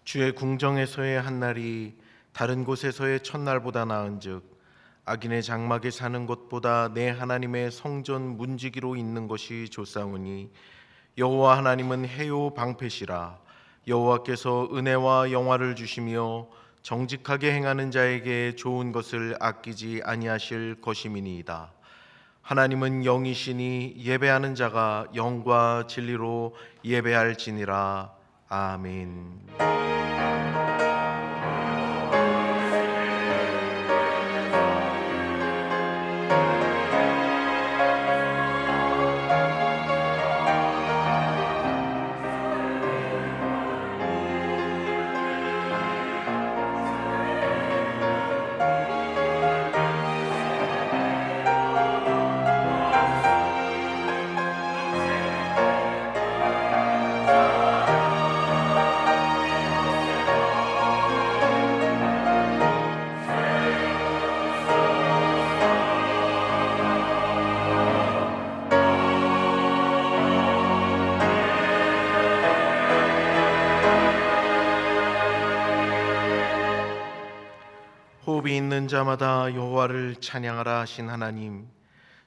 주의 궁정에서의 한 날이 다른 곳에서의 첫날보다 나은즉 악인의 장막에 사는 것보다 내 하나님의 성전 문지기로 있는 것이 좋사오니 여호와 하나님은 해요 방패시라. 여호와께서 은혜와 영화를 주시며 정직하게 행하는 자에게 좋은 것을 아끼지 아니하실 것임이니이다. 하나님은 영이시니 예배하는 자가 영과 진리로 예배할지니라. 아멘. 호흡이 있는 자마다 여호와를 찬양하라 하신 하나님,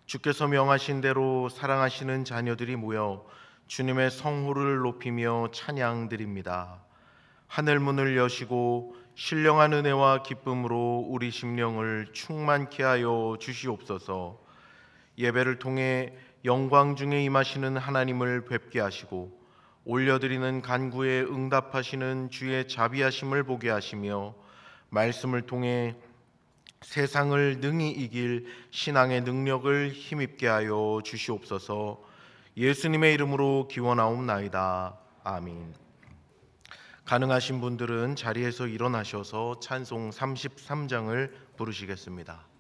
주께서 명하신 대로 사랑하시는 자녀들이 모여 주님의 성호를 높이며 찬양드립니다. 하늘 문을 여시고 신령한 은혜와 기쁨으로 우리 심령을 충만케 하여 주시옵소서. 예배를 통해 영광 중에 임하시는 하나님을 뵙게 하시고 올려드리는 간구에 응답하시는 주의 자비하심을 보게 하시며 말씀을 통해 세상을 능히 이길 신앙의 능력을 힘입게 하여 주시옵소서. 예수님의 이름으로 기원하옵나이다. 아멘. 가능하신 분들은 자리에서 일어나셔서 찬송 33장을 부르시겠습니다.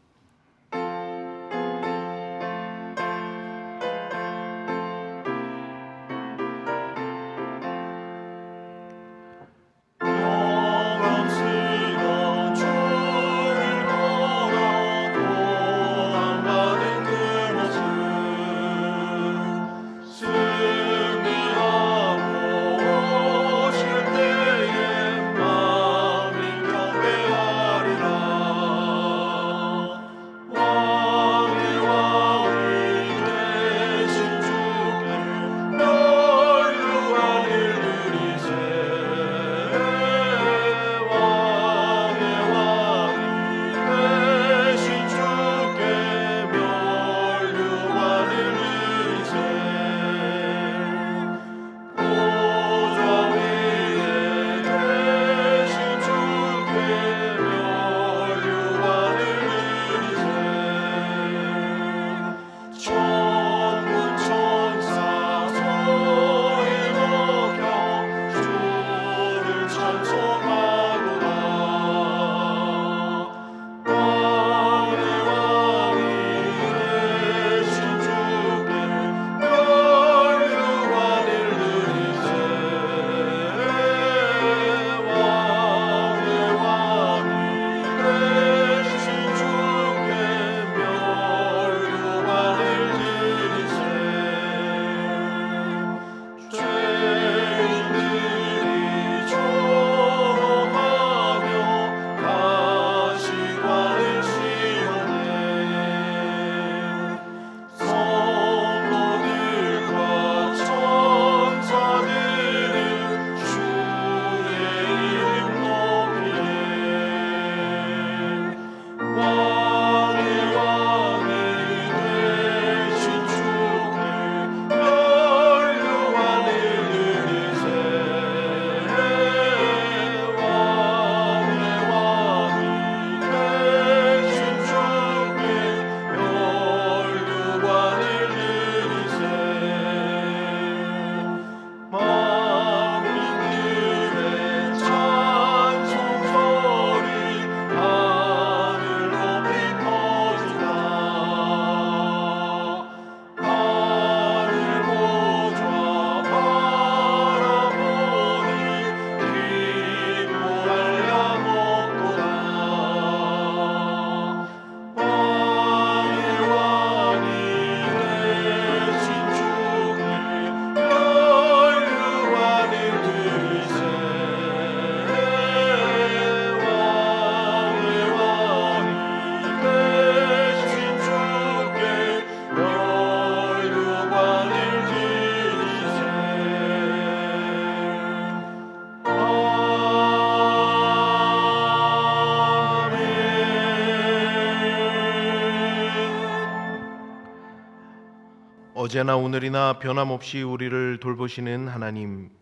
어제나 오늘이나 변함없이 우리를 돌보시는 하나님,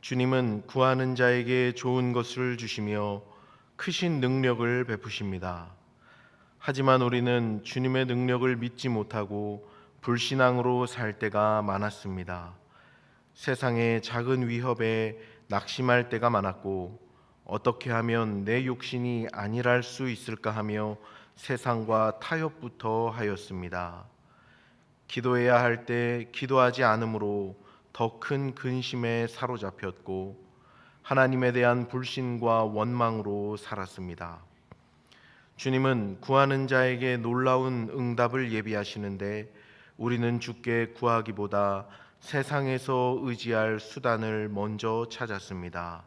주님은 구하는 자에게 좋은 것을 주시며 크신 능력을 베푸십니다. 하지만 우리는 주님의 능력을 믿지 못하고 불신앙으로 살 때가 많았습니다. 세상의 작은 위협에 낙심할 때가 많았고, 어떻게 하면 내 욕심이 안일할 수 있을까 하며 세상과 타협부터 하였습니다. 기도해야 할 때 기도하지 않으므로 더 큰 근심에 사로잡혔고, 하나님에 대한 불신과 원망으로 살았습니다. 주님은 구하는 자에게 놀라운 응답을 예비하시는데, 우리는 주께 구하기보다 세상에서 의지할 수단을 먼저 찾았습니다.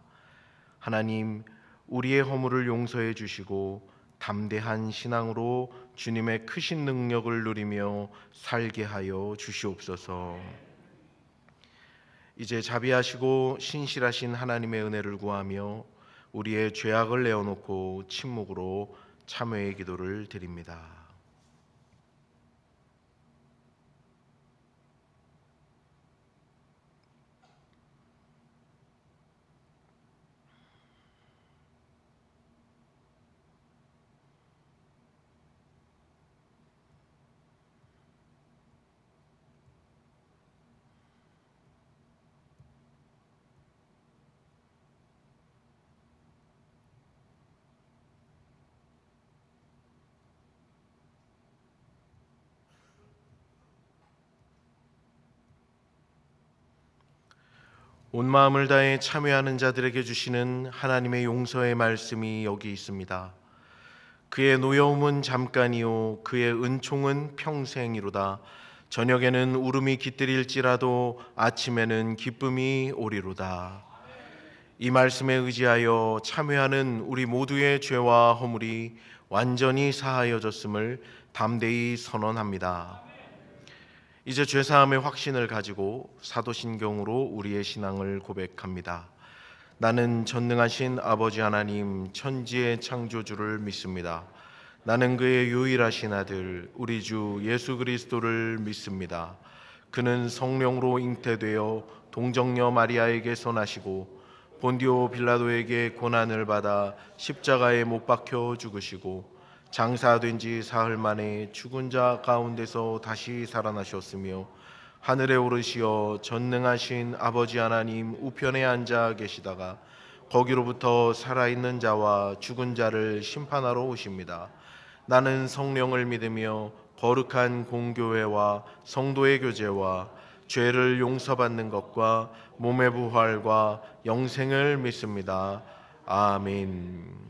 하나님, 우리의 허물을 용서해 주시고 담대한 신앙으로 주님의 크신 능력을 누리며 살게 하여 주시옵소서. 이제 자비하시고 신실하신 하나님의 은혜를 구하며 우리의 죄악을 내어놓고 침묵으로 참회의 기도를 드립니다. 온 마음을 다해 참여하는 자들에게 주시는 하나님의 용서의 말씀이 여기 있습니다. 그의 노여움은 잠깐이요 그의 은총은 평생이로다. 저녁에는 울음이 깃들일지라도 아침에는 기쁨이 오리로다. 이 말씀에 의지하여 참회하는 우리 모두의 죄와 허물이 완전히 사하여졌음을 담대히 선언합니다. 이제 죄사함의 확신을 가지고 사도신경으로 우리의 신앙을 고백합니다. 나는 전능하신 아버지 하나님 천지의 창조주를 믿습니다. 나는 그의 유일하신 아들 우리 주 예수 그리스도를 믿습니다. 그는 성령으로 잉태되어 동정녀 마리아에게서 나시고 본디오 빌라도에게 고난을 받아 십자가에 못 박혀 죽으시고 장사된 지 사흘 만에 죽은 자 가운데서 다시 살아나셨으며 하늘에 오르시어 전능하신 아버지 하나님 우편에 앉아 계시다가 거기로부터 살아있는 자와 죽은 자를 심판하러 오십니다. 나는 성령을 믿으며 거룩한 공교회와 성도의 교제와 죄를 용서받는 것과 몸의 부활과 영생을 믿습니다. 아멘.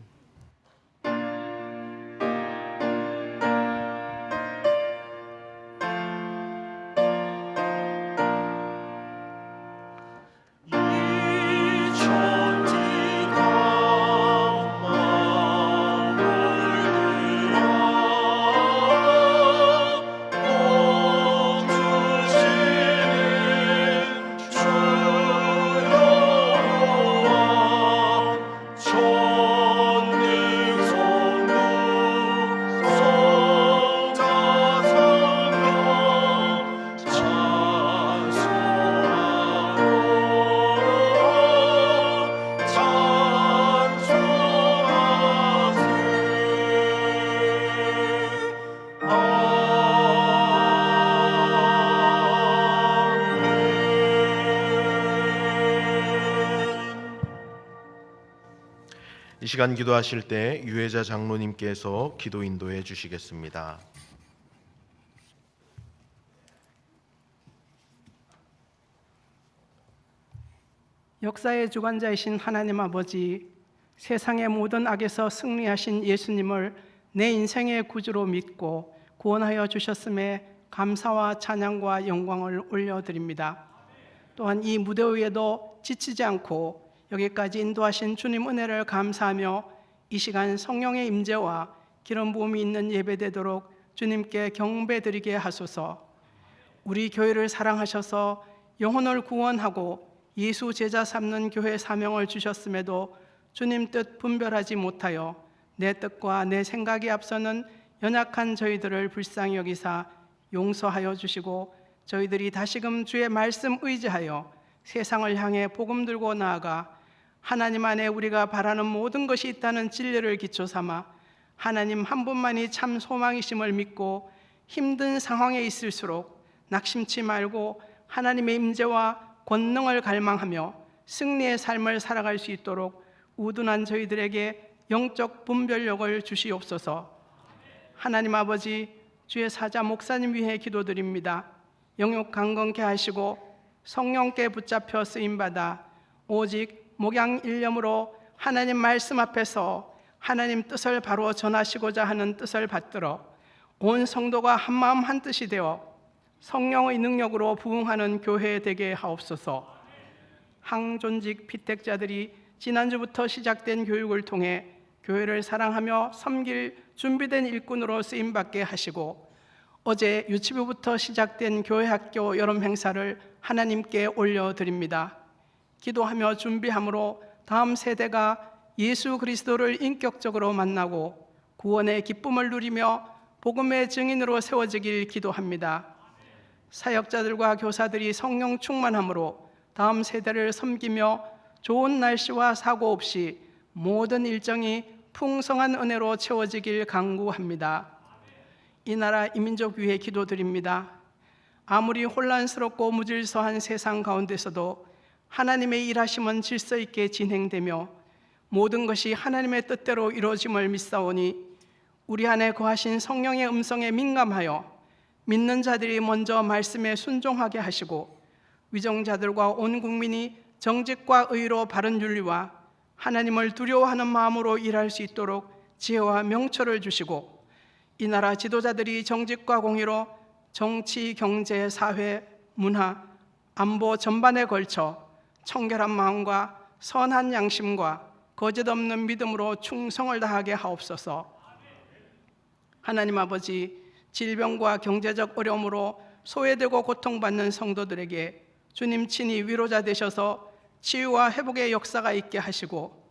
이 시간 기도하실 때 유혜자 장로님께서 기도 인도해 주시겠습니다. 역사의 주관자이신 하나님 아버지, 세상의 모든 악에서 승리하신 예수님을 내 인생의 구주로 믿고 구원하여 주셨음에 감사와 찬양과 영광을 올려드립니다. 또한 이 무대 위에도 지치지 않고 여기까지 인도하신 주님 은혜를 감사하며 이 시간 성령의 임재와 기름 부음이 있는 예배되도록 주님께 경배드리게 하소서. 우리 교회를 사랑하셔서 영혼을 구원하고 예수 제자 삼는 교회 사명을 주셨음에도 주님 뜻 분별하지 못하여 내 뜻과 내 생각이 앞서는 연약한 저희들을 불쌍히 여기사 용서하여 주시고 저희들이 다시금 주의 말씀 의지하여 세상을 향해 복음 들고 나아가 하나님 안에 우리가 바라는 모든 것이 있다는 진리를 기초 삼아 하나님 한 분만이 참 소망이심을 믿고 힘든 상황에 있을수록 낙심치 말고 하나님의 임재와 권능을 갈망하며 승리의 삶을 살아갈 수 있도록 우둔한 저희들에게 영적 분별력을 주시옵소서. 하나님 아버지, 주의 사자 목사님 위해 기도드립니다. 영육 강건케 하시고 성령께 붙잡혀 쓰임받아 오직 목양 일념으로 하나님 말씀 앞에서 하나님 뜻을 바로 전하시고자 하는 뜻을 받들어 온 성도가 한마음 한뜻이 되어 성령의 능력으로 부흥하는 교회 되게 하옵소서. 항존직 피택자들이 지난주부터 시작된 교육을 통해 교회를 사랑하며 섬길 준비된 일꾼으로 쓰임받게 하시고 어제 유치부부터 시작된 교회학교 여름 행사를 하나님께 올려드립니다. 기도하며 준비함으로 다음 세대가 예수 그리스도를 인격적으로 만나고 구원의 기쁨을 누리며 복음의 증인으로 세워지길 기도합니다. 사역자들과 교사들이 성령 충만함으로 다음 세대를 섬기며 좋은 날씨와 사고 없이 모든 일정이 풍성한 은혜로 채워지길 간구합니다. 이 나라 이 민족 위해 기도드립니다. 아무리 혼란스럽고 무질서한 세상 가운데서도 하나님의 일하심은 질서 있게 진행되며 모든 것이 하나님의 뜻대로 이루어짐을 믿사오니 우리 안에 거하신 성령의 음성에 민감하여 믿는 자들이 먼저 말씀에 순종하게 하시고 위정자들과 온 국민이 정직과 의로 바른 윤리와 하나님을 두려워하는 마음으로 일할 수 있도록 지혜와 명철을 주시고 이 나라 지도자들이 정직과 공의로 정치, 경제, 사회, 문화, 안보 전반에 걸쳐 청결한 마음과 선한 양심과 거짓 없는 믿음으로 충성을 다하게 하옵소서. 하나님 아버지, 질병과 경제적 어려움으로 소외되고 고통받는 성도들에게 주님 친히 위로자 되셔서 치유와 회복의 역사가 있게 하시고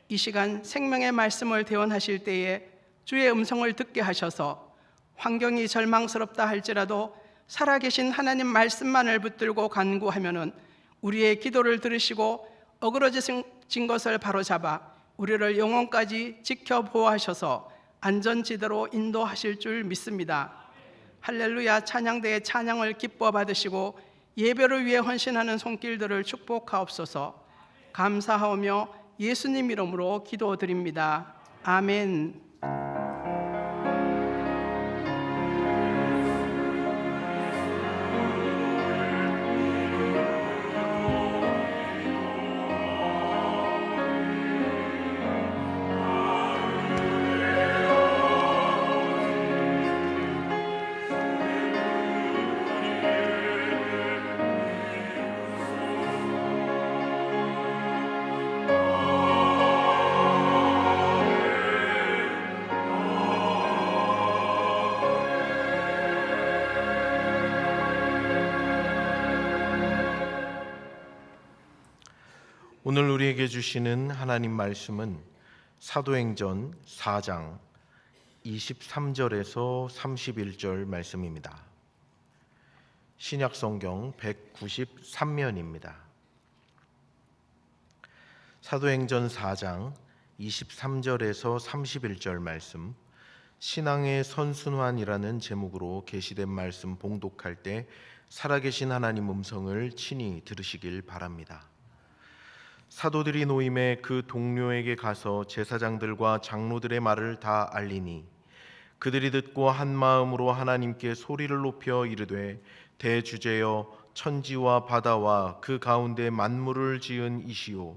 이 시간 생명의 말씀을 대언하실 때에 주의 음성을 듣게 하셔서 환경이 절망스럽다 할지라도 살아계신 하나님 말씀만을 붙들고 간구하면은 우리의 기도를 들으시고 어그러진 것을 바로잡아 우리를 영원까지 지켜 보호하셔서 안전지대로 인도하실 줄 믿습니다. 할렐루야. 찬양대의 찬양을 기뻐 받으시고 예배를 위해 헌신하는 손길들을 축복하옵소서. 감사하오며 예수님 이름으로 기도드립니다. 아멘. 오늘 우리에게 주시는 하나님 말씀은 사도행전 4장 23절에서 31절 말씀입니다. 신약성경 193면입니다. 사도행전 4장 23절에서 31절 말씀, 신앙의 선순환이라는 제목으로 게시된 말씀 봉독할 때 살아계신 하나님 음성을 친히 들으시길 바랍니다. 사도들이 노임에 그 동료에게 가서 제사장들과 장로들의 말을 다 알리니 그들이 듣고 한 마음으로 하나님께 소리를 높여 이르되 대주제여 천지와 바다와 그 가운데 만물을 지은 이시오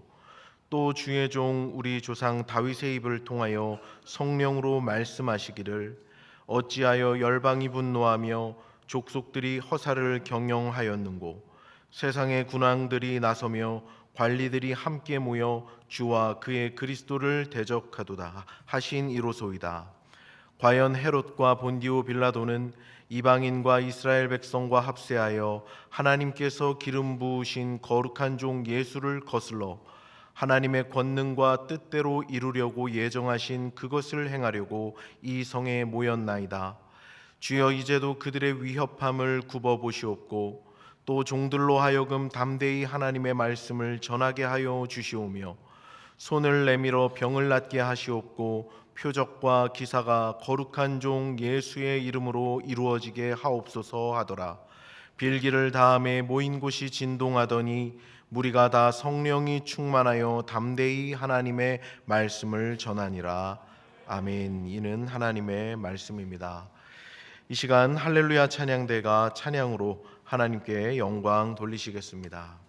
또 주의 종 우리 조상 다윗의 입을 통하여 성령으로 말씀하시기를 어찌하여 열방이 분노하며 족속들이 허사를 경영하였는고 세상의 군왕들이 나서며 관리들이 함께 모여 주와 그의 그리스도를 대적하도다 하신 이로소이다. 과연 헤롯과 본디오 빌라도는 이방인과 이스라엘 백성과 합세하여 하나님께서 기름 부으신 거룩한 종 예수를 거슬러 하나님의 권능과 뜻대로 이루려고 예정하신 그것을 행하려고 이 성에 모였나이다. 주여 이제도 그들의 위협함을 굽어 보시옵고 또 종들로 하여금 담대히 하나님의 말씀을 전하게 하여 주시오며 손을 내밀어 병을 낫게 하시옵고 표적과 기사가 거룩한 종 예수의 이름으로 이루어지게 하옵소서 하더라. 빌기를 다음에 모인 곳이 진동하더니 무리가 다 성령이 충만하여 담대히 하나님의 말씀을 전하니라. 아멘. 이는 하나님의 말씀입니다. 이 시간 할렐루야 찬양대가 찬양으로 하나님께 영광 돌리시겠습니다.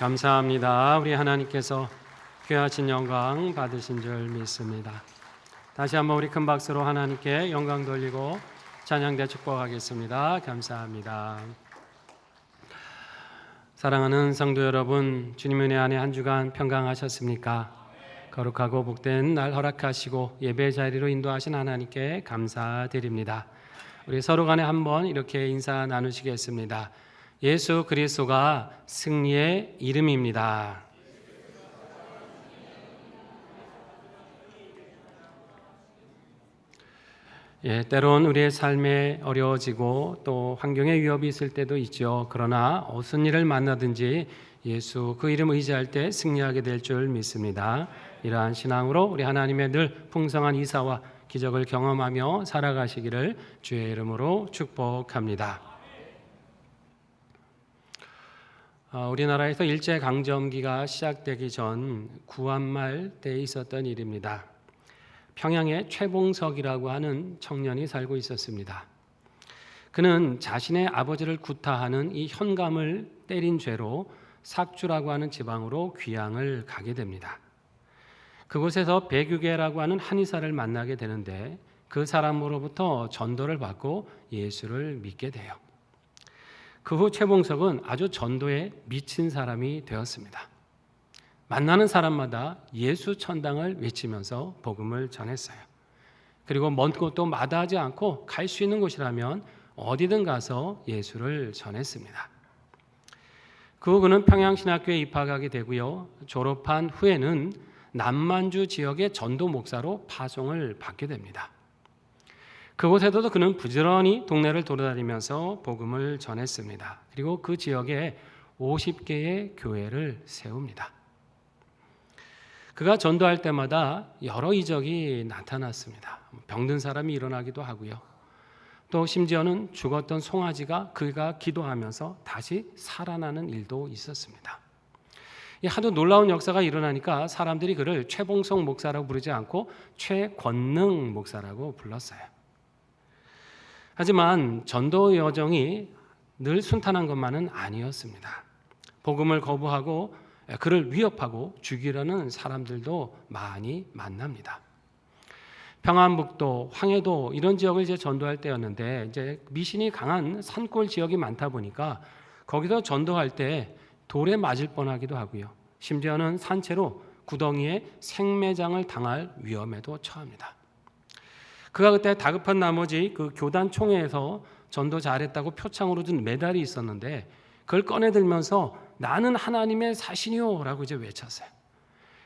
감사합니다. 우리 하나님께서 귀하신 영광 받으신 줄 믿습니다. 다시 한번 우리 큰 박수로 하나님께 영광 돌리고 찬양대 축복하겠습니다. 감사합니다. 사랑하는 성도 여러분, 주님의 은혜 안에 한 주간 평강하셨습니까? 거룩하고 복된 날 허락하시고 예배 자리로 인도하신 하나님께 감사드립니다. 우리 서로 간에 한번 이렇게 인사 나누시겠습니다. 예수 그리스도가 승리의 이름입니다. 때론 우리의 삶에 어려워지고 또 환경에 위협이 있을 때도 있죠. 그러나 어떤 일을 만나든지 예수 그 이름 의지할 때 승리하게 될 줄 믿습니다. 이러한 신앙으로 우리 하나님의 늘 풍성한 이사와 기적을 경험하며 살아가시기를 주의 이름으로 축복합니다. 우리나라에서 일제강점기가 시작되기 전 구한말 때에 있었던 일입니다. 평양에 최봉석이라고 하는 청년이 살고 있었습니다. 그는 자신의 아버지를 구타하는 이 현감을 때린 죄로 삭주라고 하는 지방으로 귀향을 가게 됩니다. 그곳에서 백유계라고 하는 한의사를 만나게 되는데 그 사람으로부터 전도를 받고 예수를 믿게 돼요. 그 후 최봉석은 아주 전도에 미친 사람이 되었습니다. 만나는 사람마다 예수 천당을 외치면서 복음을 전했어요. 그리고 먼 곳도 마다하지 않고 갈 수 있는 곳이라면 어디든 가서 예수를 전했습니다. 그 후 그는 평양신학교에 입학하게 되고요. 졸업한 후에는 남만주 지역의 전도 목사로 파송을 받게 됩니다. 그곳에서도 그는 부지런히 동네를 돌아다니면서 복음을 전했습니다. 그리고 그 지역에 50개의 교회를 세웁니다. 그가 전도할 때마다 여러 이적이 나타났습니다. 병든 사람이 일어나기도 하고요. 또 심지어는 죽었던 송아지가 그가 기도하면서 다시 살아나는 일도 있었습니다. 하도 놀라운 역사가 일어나니까 사람들이 그를 최봉석 목사라고 부르지 않고 최권능 목사라고 불렀어요. 하지만 전도 여정이 늘 순탄한 것만은 아니었습니다. 복음을 거부하고 그를 위협하고 죽이려는 사람들도 많이 만납니다. 평안북도, 황해도 이런 지역을 이제 전도할 때였는데 이제 미신이 강한 산골 지역이 많다 보니까 거기서 전도할 때 돌에 맞을 뻔하기도 하고요. 심지어는 산채로 구덩이에 생매장을 당할 위험에도 처합니다. 그가 그때 다급한 나머지 그 교단 총회에서 전도 잘했다고 표창으로 준 메달이 있었는데 그걸 꺼내들면서 나는 하나님의 사신이요 라고 이제 외쳤어요.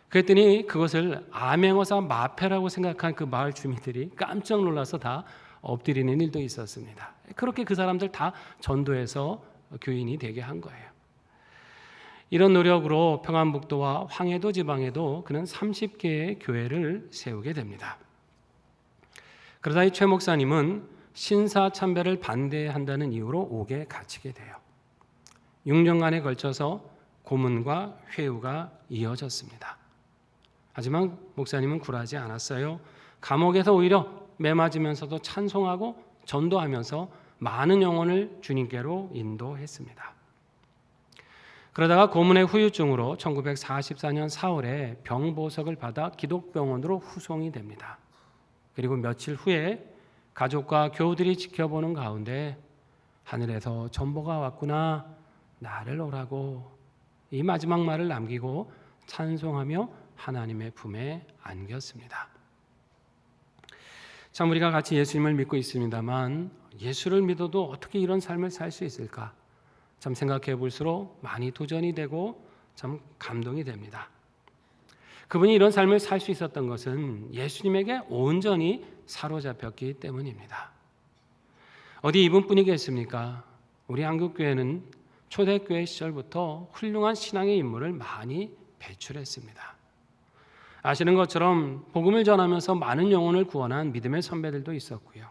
그랬더니 그것을 암행어사 마패라고 생각한 그 마을 주민들이 깜짝 놀라서 다 엎드리는 일도 있었습니다. 그렇게 그 사람들 다 전도해서 교인이 되게 한 거예요. 이런 노력으로 평안북도와 황해도 지방에도 그는 30개의 교회를 세우게 됩니다. 그러다 이 최 목사님은 신사참배를 반대한다는 이유로 옥에 갇히게 돼요. 6년간에 걸쳐서 고문과 회유가 이어졌습니다. 하지만 목사님은 굴하지 않았어요. 감옥에서 오히려 매맞으면서도 찬송하고 전도하면서 많은 영혼을 주님께로 인도했습니다. 그러다가 고문의 후유증으로 1944년 4월에 병보석을 받아 기독병원으로 후송이 됩니다. 그리고 며칠 후에 가족과 교우들이 지켜보는 가운데 하늘에서 전보가 왔구나 나를 오라고 이 마지막 말을 남기고 찬송하며 하나님의 품에 안겼습니다. 참 우리가 같이 예수님을 믿고 있습니다만 예수를 믿어도 어떻게 이런 삶을 살 수 있을까? 참 생각해 볼수록 많이 도전이 되고 참 감동이 됩니다. 그분이 이런 삶을 살 수 있었던 것은 예수님에게 온전히 사로잡혔기 때문입니다. 어디 이분뿐이겠습니까? 우리 한국교회는 초대교회 시절부터 훌륭한 신앙의 인물을 많이 배출했습니다. 아시는 것처럼 복음을 전하면서 많은 영혼을 구원한 믿음의 선배들도 있었고요.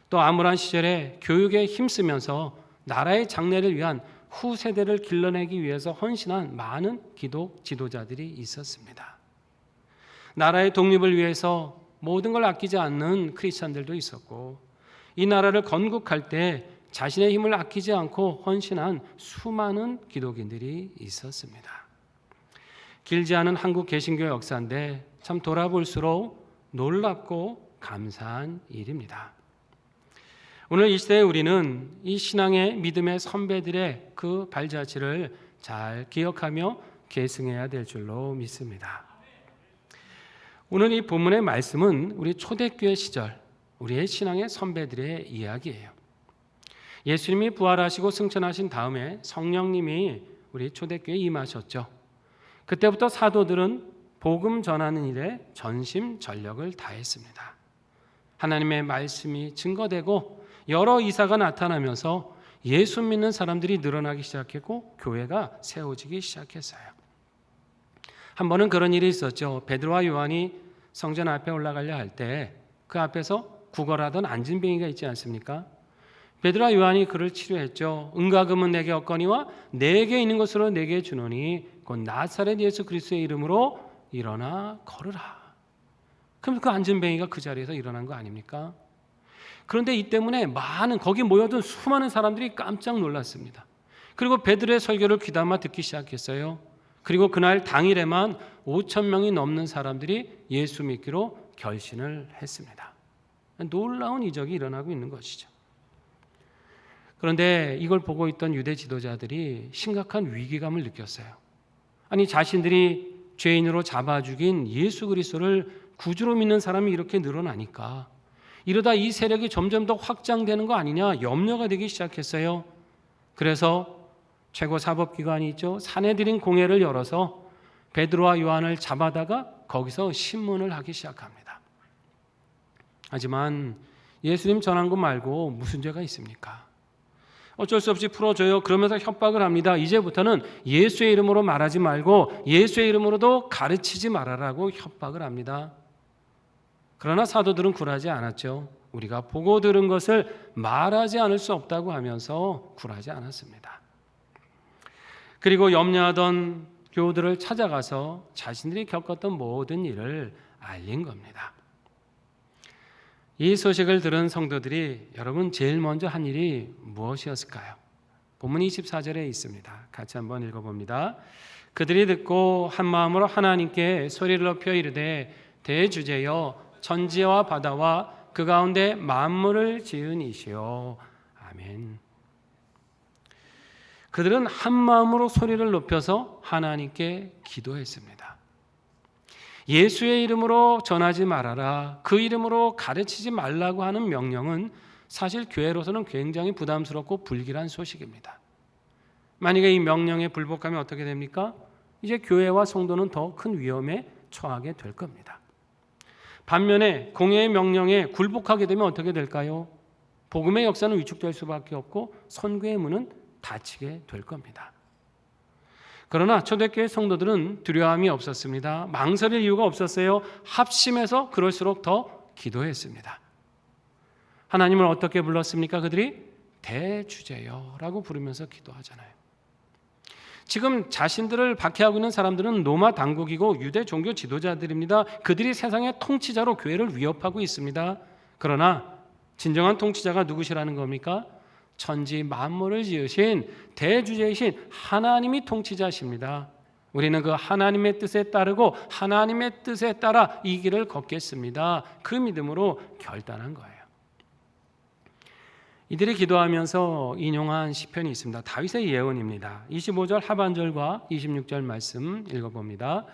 또 암울한 시절에 교육에 힘쓰면서 나라의 장래를 위한 후세대를 길러내기 위해서 헌신한 많은 기독 지도자들이 있었습니다. 나라의 독립을 위해서 모든 걸 아끼지 않는 크리스찬들도 있었고 이 나라를 건국할 때 자신의 힘을 아끼지 않고 헌신한 수많은 기독인들이 있었습니다. 길지 않은 한국 개신교 역사인데 참 돌아볼수록 놀랍고 감사한 일입니다. 오늘 이 시대에 우리는 이 신앙의 믿음의 선배들의 그 발자취를 잘 기억하며 계승해야 될 줄로 믿습니다. 오늘 이 본문의 말씀은 우리 초대교회 시절 우리의 신앙의 선배들의 이야기예요. 예수님이 부활하시고 승천하신 다음에 성령님이 우리 초대교회에 임하셨죠. 그때부터 사도들은 복음 전하는 일에 전심전력을 다했습니다. 하나님의 말씀이 증거되고 여러 이사가 나타나면서 예수 믿는 사람들이 늘어나기 시작했고 교회가 세워지기 시작했어요. 한 번은 그런 일이 있었죠. 베드로와 요한이 성전 앞에 올라가려 할 때 그 앞에서 구걸하던 안진뱅이가 있지 않습니까? 베드로와 요한이 그를 치료했죠. 은과 금은 내게 없거니와 내게 있는 것으로 내게 주노니 곧 나사렛 예수 그리스도의 이름으로 일어나 걸으라. 그럼 그 안진뱅이가 그 자리에서 일어난 거 아닙니까? 그런데 이 때문에 거기 모여든 수많은 사람들이 깜짝 놀랐습니다. 그리고 베드로의 설교를 귀담아 듣기 시작했어요. 그리고 그날 당일에만 5,000명이 넘는 사람들이 예수 믿기로 결신을 했습니다. 놀라운 이적이 일어나고 있는 것이죠. 그런데 이걸 보고 있던 유대 지도자들이 심각한 위기감을 느꼈어요. 아니 자신들이 죄인으로 잡아 죽인 예수 그리스도를 구주로 믿는 사람이 이렇게 늘어나니까 이러다 이 세력이 점점 더 확장되는 거 아니냐 염려가 되기 시작했어요. 그래서 최고 사법기관이 있죠. 산헤드린 공회를 열어서 베드로와 요한을 잡아다가 거기서 신문을 하기 시작합니다. 하지만 예수님 전한 것 말고 무슨 죄가 있습니까? 어쩔 수 없이 풀어줘요. 그러면서 협박을 합니다. 이제부터는 예수의 이름으로 말하지 말고 예수의 이름으로도 가르치지 말아라고 협박을 합니다. 그러나 사도들은 굴하지 않았죠. 우리가 보고 들은 것을 말하지 않을 수 없다고 하면서 굴하지 않았습니다. 그리고 염려하던 교우들을 찾아가서 자신들이 겪었던 모든 일을 알린 겁니다. 이 소식을 들은 성도들이 여러분 제일 먼저 한 일이 무엇이었을까요? 본문 24절에 있습니다. 같이 한번 읽어봅니다. 그들이 듣고 한 마음으로 하나님께 소리를 높여 이르되 대주제여 천지와 바다와 그 가운데 만물을 지은 이시오. 아멘. 그들은 한 마음으로 소리를 높여서 하나님께 기도했습니다. 예수의 이름으로 전하지 말아라. 그 이름으로 가르치지 말라고 하는 명령은 사실 교회로서는 굉장히 부담스럽고 불길한 소식입니다. 만약에 이 명령에 불복하면 어떻게 됩니까? 이제 교회와 성도는 더 큰 위험에 처하게 될 겁니다. 반면에 공회의 명령에 굴복하게 되면 어떻게 될까요? 복음의 역사는 위축될 수밖에 없고 선교의 문은 닫히게 될 겁니다. 그러나 초대교회 성도들은 두려움이 없었습니다. 망설일 이유가 없었어요. 합심해서 그럴수록 더 기도했습니다. 하나님을 어떻게 불렀습니까? 그들이 대주제여라고 부르면서 기도하잖아요. 지금 자신들을 박해하고 있는 사람들은 로마 당국이고 유대 종교 지도자들입니다. 그들이 세상의 통치자로 교회를 위협하고 있습니다. 그러나 진정한 통치자가 누구시라는 겁니까? 천지 만물을 지으신 대주제이신 하나님이 통치자십니다. 우리는 그 하나님의 뜻에 따르고 하나님의 뜻에 따라 이 길을 걷겠습니다. 그 믿음으로 결단한 거예요. 이들이 기도하면서 인용한 시편이 있습니다. 다윗의 예언입니다. 25절 하반절과 26절 말씀 읽어봅니다.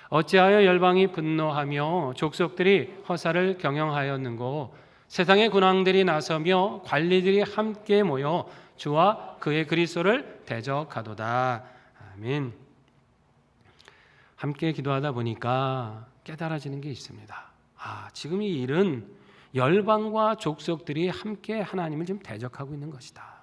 어찌하여 열방이 분노하며 족속들이 허사를 경영하였는고 세상의 군왕들이 나서며 관리들이 함께 모여 주와 그의 그리스도를 대적하도다. 아멘. 함께 기도하다 보니까 깨달아지는 게 있습니다. 지금 이 일은 열방과 족속들이 함께 하나님을 지금 대적하고 있는 것이다.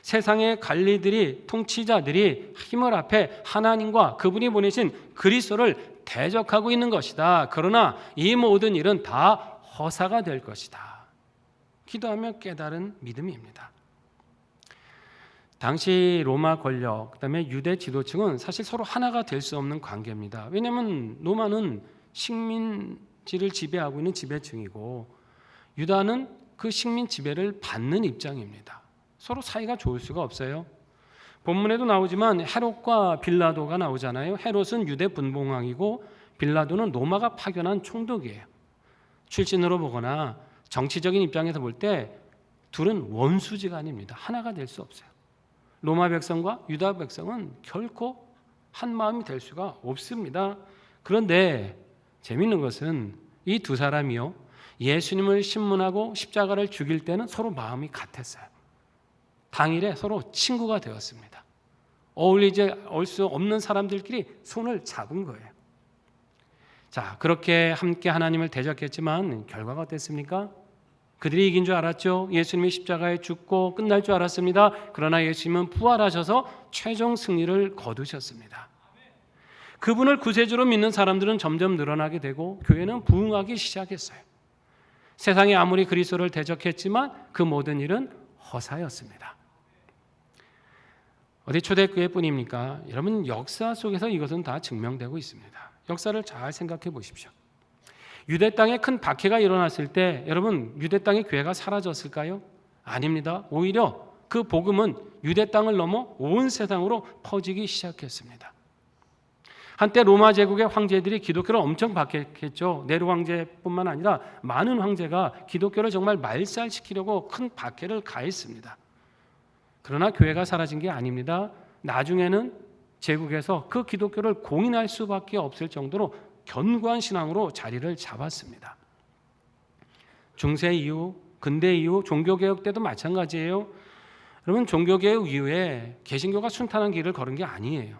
세상의 관리들이 통치자들이 힘을 합해 하나님과 그분이 보내신 그리스도를 대적하고 있는 것이다. 그러나 이 모든 일은 다 허사가 될 것이다. 기도하며 깨달은 믿음입니다. 당시 로마 권력, 그다음에 유대 지도층은 사실 서로 하나가 될 수 없는 관계입니다. 왜냐하면 로마는 식민지를 지배하고 있는 지배층이고 유다는 그 식민 지배를 받는 입장입니다. 서로 사이가 좋을 수가 없어요. 본문에도 나오지만 헤롯과 빌라도가 나오잖아요. 헤롯은 유대 분봉왕이고 빌라도는 로마가 파견한 총독이에요. 출신으로 보거나 정치적인 입장에서 볼 때 둘은 원수지간입니다. 하나가 될 수 없어요. 로마 백성과 유다 백성은 결코 한 마음이 될 수가 없습니다. 그런데 재미있는 것은 이 두 사람이요, 예수님을 신문하고 십자가를 죽일 때는 서로 마음이 같았어요. 당일에 서로 친구가 되었습니다. 어울리지 올 수 없는 사람들끼리 손을 잡은 거예요. 자, 그렇게 함께 하나님을 대적했지만 결과가 어땠습니까? 그들이 이긴 줄 알았죠. 예수님이 십자가에 죽고 끝날 줄 알았습니다. 그러나 예수님은 부활하셔서 최종 승리를 거두셨습니다. 그분을 구세주로 믿는 사람들은 점점 늘어나게 되고 교회는 부흥하기 시작했어요. 세상이 아무리 그리스도를 대적했지만 그 모든 일은 허사였습니다. 어디 초대교회뿐입니까? 여러분, 역사 속에서 이것은 다 증명되고 있습니다. 역사를 잘 생각해 보십시오. 유대 땅에 큰 박해가 일어났을 때 여러분, 유대 땅의 교회가 사라졌을까요? 아닙니다. 오히려 그 복음은 유대 땅을 넘어 온 세상으로 퍼지기 시작했습니다. 한때 로마 제국의 황제들이 기독교를 엄청 박해했죠. 네로 황제뿐만 아니라 많은 황제가 기독교를 정말 말살시키려고 큰 박해를 가했습니다. 그러나 교회가 사라진 게 아닙니다. 나중에는 제국에서 그 기독교를 공인할 수밖에 없을 정도로 견고한 신앙으로 자리를 잡았습니다. 중세 이후, 근대 이후, 종교개혁 때도 마찬가지예요. 여러분, 종교개혁 이후에 개신교가 순탄한 길을 걸은 게 아니에요.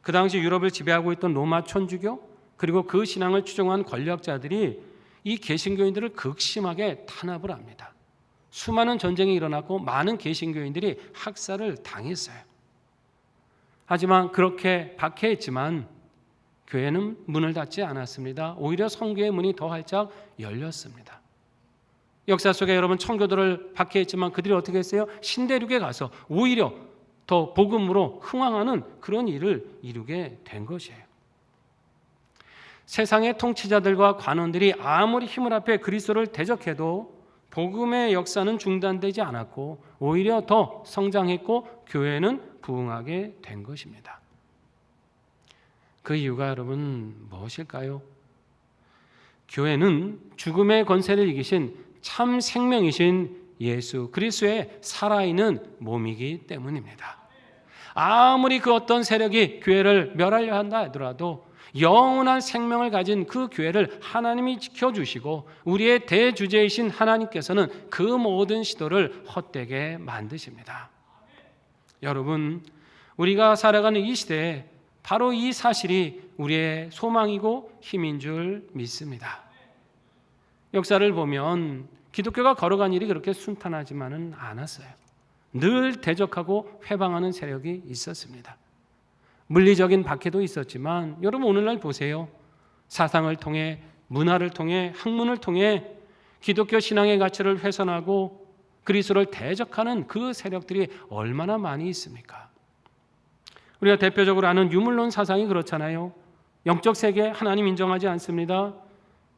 그 당시 유럽을 지배하고 있던 로마 천주교, 그리고 그 신앙을 추종한 권력자들이 이 개신교인들을 극심하게 탄압을 합니다. 수많은 전쟁이 일어났고 많은 개신교인들이 학살을 당했어요. 하지만 그렇게 박해했지만 교회는 문을 닫지 않았습니다. 오히려 성교의 문이 더 활짝 열렸습니다. 역사 속에 여러분, 청교도를 박해했지만 그들이 어떻게 했어요? 신대륙에 가서 오히려 더 복음으로 흥왕하는 그런 일을 이루게 된 것이에요. 세상의 통치자들과 관원들이 아무리 힘을 합해 그리스도를 대적해도 복음의 역사는 중단되지 않았고 오히려 더 성장했고 교회는 부흥하게 된 것입니다. 그 이유가 여러분 무엇일까요? 교회는 죽음의 권세를 이기신 참 생명이신 예수 그리스도의 살아있는 몸이기 때문입니다. 아무리 그 어떤 세력이 교회를 멸하려 한다 하더라도 영원한 생명을 가진 그 교회를 하나님이 지켜주시고 우리의 대주제이신 하나님께서는 그 모든 시도를 헛되게 만드십니다. 여러분, 우리가 살아가는 이 시대에 바로 이 사실이 우리의 소망이고 힘인 줄 믿습니다. 역사를 보면 기독교가 걸어간 일이 그렇게 순탄하지만은 않았어요. 늘 대적하고 회방하는 세력이 있었습니다. 물리적인 박해도 있었지만 여러분, 오늘날 보세요. 사상을 통해, 문화를 통해, 학문을 통해 기독교 신앙의 가치를 훼손하고 그리스도를 대적하는 그 세력들이 얼마나 많이 있습니까? 우리가 대표적으로 아는 유물론 사상이 그렇잖아요. 영적 세계 하나님 인정하지 않습니다.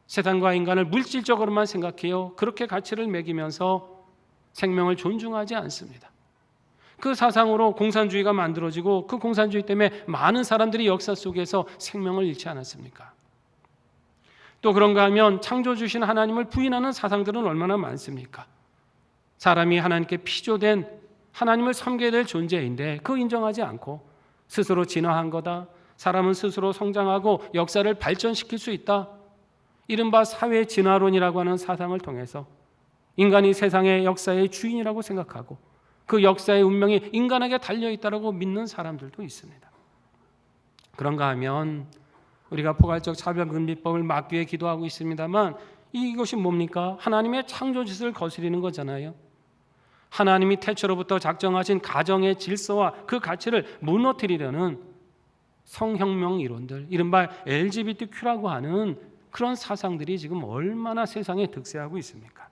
세상과 인간을 물질적으로만 생각해요. 그렇게 가치를 매기면서 생명을 존중하지 않습니다. 그 사상으로 공산주의가 만들어지고 그 공산주의 때문에 많은 사람들이 역사 속에서 생명을 잃지 않았습니까? 또 그런가 하면 창조주신 하나님을 부인하는 사상들은 얼마나 많습니까? 사람이 하나님께 피조된 하나님을 섬겨야 될 존재인데 그 인정하지 않고 스스로 진화한 거다. 사람은 스스로 성장하고 역사를 발전시킬 수 있다. 이른바 사회 진화론이라고 하는 사상을 통해서 인간이 세상의 역사의 주인이라고 생각하고 그 역사의 운명이 인간에게 달려있다고 믿는 사람들도 있습니다. 그런가 하면 우리가 포괄적 차별금지법을 막기 위해 기도하고 있습니다만 이것이 뭡니까? 하나님의 창조짓을 거스리는 거잖아요. 하나님이 태초로부터 작정하신 가정의 질서와 그 가치를 무너뜨리려는 성혁명 이론들, 이른바 LGBTQ라고 하는 그런 사상들이 지금 얼마나 세상에 득세하고 있습니까?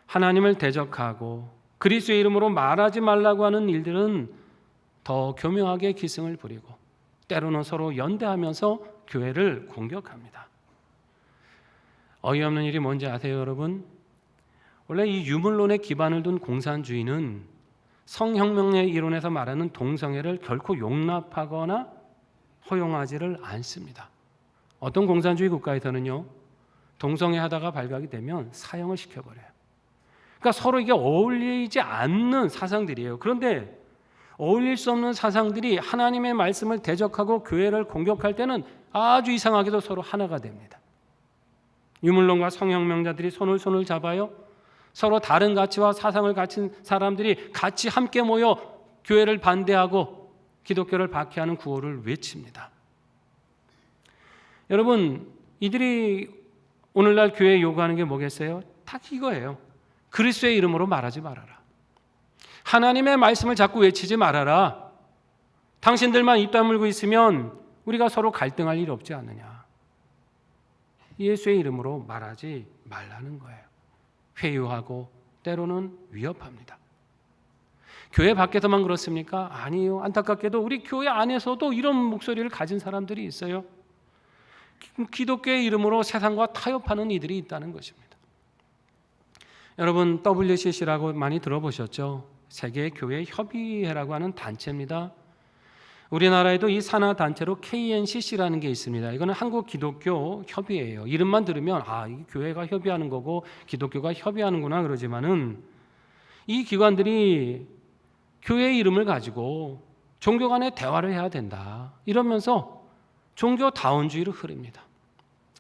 하나님을 대적하고 그리스도의 이름으로 말하지 말라고 하는 일들은 더 교묘하게 기승을 부리고 때로는 서로 연대하면서 교회를 공격합니다. 어이없는 일이 뭔지 아세요, 여러분? 원래 이 유물론에 기반을 둔 공산주의는 성혁명의 이론에서 말하는 동성애를 결코 용납하거나 허용하지를 않습니다. 어떤 공산주의 국가에서는요, 동성애 하다가 발각이 되면 사형을 시켜버려요. 그러니까 서로 이게 어울리지 않는 사상들이에요. 그런데 어울릴 수 없는 사상들이 하나님의 말씀을 대적하고 교회를 공격할 때는 아주 이상하게도 서로 하나가 됩니다. 유물론과 성혁명자들이 손을 잡아요. 서로 다른 가치와 사상을 가진 사람들이 같이 함께 모여 교회를 반대하고 기독교를 박해하는 구호를 외칩니다. 여러분, 이들이 오늘날 교회에 요구하는 게 뭐겠어요? 딱 이거예요. 그리스도의 이름으로 말하지 말아라. 하나님의 말씀을 자꾸 외치지 말아라. 당신들만 입 다물고 있으면 우리가 서로 갈등할 일 없지 않느냐. 예수의 이름으로 말하지 말라는 거예요. 회유하고 때로는 위협합니다. 교회 밖에서만 그렇습니까? 아니요. 안타깝게도 우리 교회 안에서도 이런 목소리를 가진 사람들이 있어요. 기독교의 이름으로 세상과 타협하는 이들이 있다는 것입니다. 여러분, WCC라고 많이 들어보셨죠? 세계교회협의회라고 하는 단체입니다. 우리나라에도 이 산하 단체로 KNCC라는 게 있습니다. 이거는 한국 기독교 협의회예요. 이름만 들으면 이 교회가 협의하는 거고 기독교가 협의하는구나 그러지만은 이 기관들이 교회의 이름을 가지고 종교 간의 대화를 해야 된다. 이러면서 종교다원주의를 흐릅니다.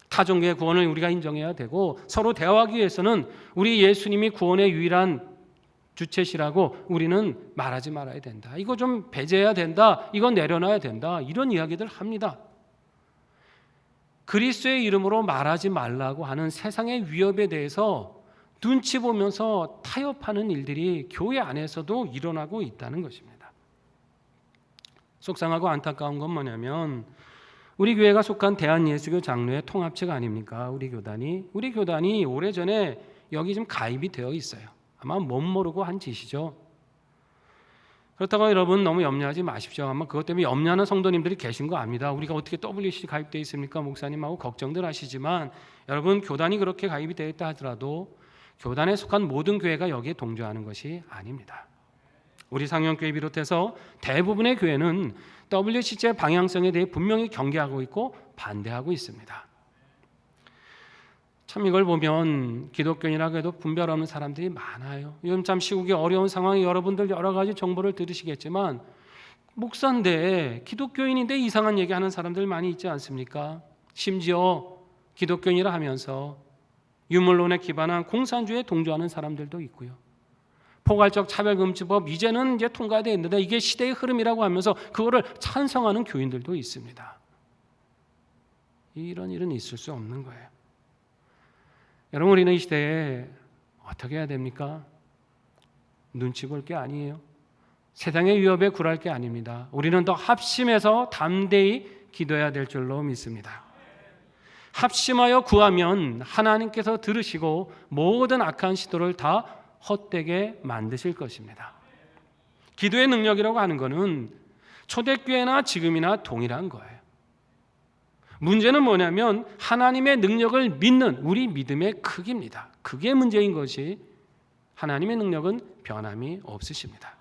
타종교의 구원을 우리가 인정해야 되고 서로 대화하기 위해서는 우리 예수님이 구원의 유일한 주체시라고 우리는 말하지 말아야 된다. 이거 좀 배제해야 된다. 이건 내려놔야 된다. 이런 이야기들 합니다. 그리스도의 이름으로 말하지 말라고 하는 세상의 위협에 대해서 눈치 보면서 타협하는 일들이 교회 안에서도 일어나고 있다는 것입니다. 속상하고 안타까운 건 뭐냐면 우리 교회가 속한 대한예수교 장로회 통합체가 아닙니까? 우리 교단이 오래전에 여기 좀 가입이 되어 있어요. 아마 못 모르고 한 짓이죠. 그렇다고 여러분 너무 염려하지 마십시오. 아마 그것 때문에 염려하는 성도님들이 계신 거 압니다. 우리가 어떻게 WC 가입되어 있습니까? 목사님하고 걱정들 하시지만 여러분, 교단이 그렇게 가입이 되어 있다 하더라도 교단에 속한 모든 교회가 여기에 동조하는 것이 아닙니다. 우리 상영교회 비롯해서 대부분의 교회는 WCC의 방향성에 대해 분명히 경계하고 있고 반대하고 있습니다. 참 이걸 보면 기독교인이라고 해도 분별 없는 사람들이 많아요. 요즘 참 시국이 어려운 상황에 여러분들 여러 가지 정보를 들으시겠지만 목사인데 기독교인인데 이상한 얘기하는 사람들 많이 있지 않습니까? 심지어 기독교인이라 하면서 유물론에 기반한 공산주의에 동조하는 사람들도 있고요. 포괄적 차별금지법 이제는 이제 통과되어 있는데 이게 시대의 흐름이라고 하면서 그거를 찬성하는 교인들도 있습니다. 이런 일은 있을 수 없는 거예요. 여러분, 우리는 이 시대에 어떻게 해야 됩니까? 눈치 볼 게 아니에요. 세상의 위협에 굴할 게 아닙니다. 우리는 더 합심해서 담대히 기도해야 될 줄로 믿습니다. 합심하여 구하면 하나님께서 들으시고 모든 악한 시도를 다 헛되게 만드실 것입니다. 기도의 능력이라고 하는 것은 초대교회나 지금이나 동일한 거예요. 문제는 뭐냐면 하나님의 능력을 믿는 우리 믿음의 크기입니다. 그게 문제인 것이 하나님의 능력은 변함이 없으십니다.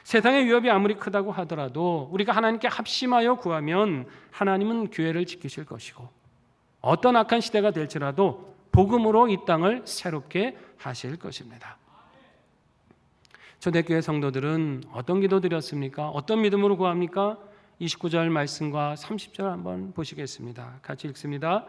세상의 위협이 아무리 크다고 하더라도 우리가 하나님께 합심하여 구하면 하나님은 교회를 지키실 것이고 어떤 악한 시대가 될지라도 복음으로 이 땅을 새롭게 하실 것입니다. 초대교회 성도들은 어떤 기도 드렸습니까? 어떤 믿음으로 구합니까? 29절 말씀과 30절 한번 보시겠습니다. 같이 읽습니다.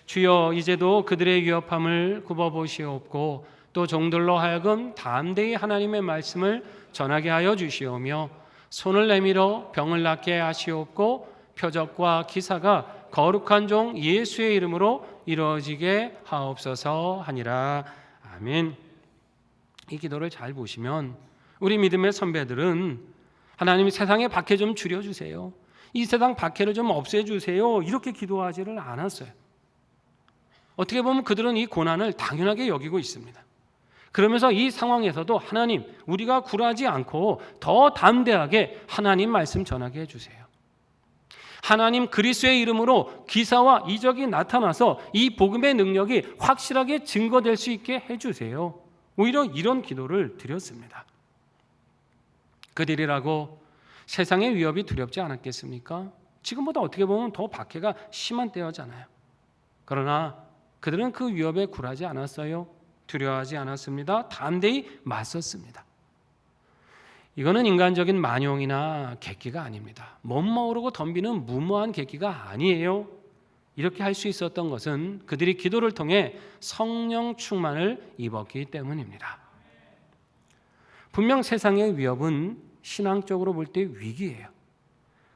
주여, 이제도 그들의 위협함을 굽어보시옵고 또 종들로 하여금 담대히 하나님의 말씀을 전하게 하여 주시오며 손을 내밀어 병을 낫게 하시옵고 표적과 기사가 거룩한 종 예수의 이름으로 이루어지게 하옵소서 하니라. 아멘. 이 기도를 잘 보시면 우리 믿음의 선배들은 하나님이 세상의 박해 좀 줄여주세요. 이 세상 박해를 좀 없애주세요. 이렇게 기도하지를 않았어요. 어떻게 보면 그들은 이 고난을 당연하게 여기고 있습니다. 그러면서 이 상황에서도 하나님, 우리가 굴하지 않고 더 담대하게 하나님 말씀 전하게 해주세요. 하나님 그리스도의 이름으로 기사와 이적이 나타나서 이 복음의 능력이 확실하게 증거될 수 있게 해주세요. 오히려 이런 기도를 드렸습니다. 그들이라고 세상의 위협이 두렵지 않았겠습니까? 지금보다 어떻게 보면 더 박해가 심한 때였잖아요. 그러나 그들은 그 위협에 굴하지 않았어요. 두려워하지 않았습니다. 담대히 맞섰습니다. 이거는 인간적인 만용이나 객기가 아닙니다. 멋모르고 덤비는 무모한 객기가 아니에요. 이렇게 할 수 있었던 것은 그들이 기도를 통해 성령 충만을 입었기 때문입니다. 분명 세상의 위협은 신앙적으로 볼 때 위기예요.